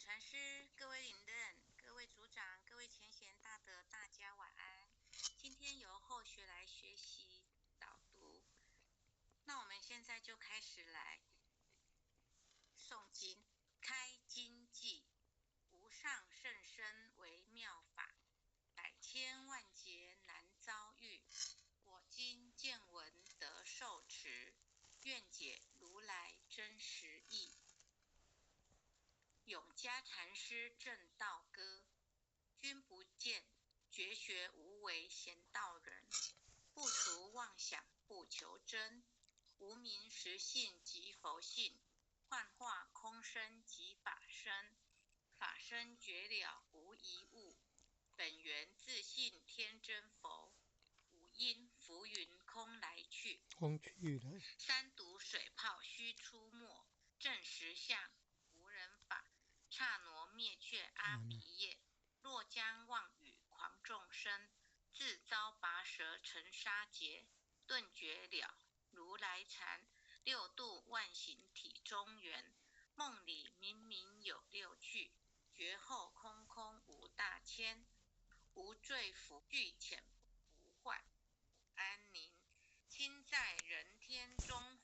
禅师，各位领任，各位组长，各位前贤大德，大家晚安。今天由后学来学习导读，那我们现在就开始来诵经。开经记，无上甚深微妙法，百千万劫难遭遇。我今见闻得受持，愿解如来真实义。永嘉禅师正道歌，君不见，绝学无为贤道人，不除妄想不求真，无名实性即佛性，幻化空身即法身，法身绝了无一物，本源自性天真佛，五阴浮云空来去，三毒水泡须出没，正实相无人法，刹那灭却阿鼻业，若将妄语狂众生，自遭拔舌成沙劫，顿觉了如来禅，六度万行体中圆，梦里明明有六趣，觉后空空无大千，无罪福具浅不坏，安宁亲在人天中，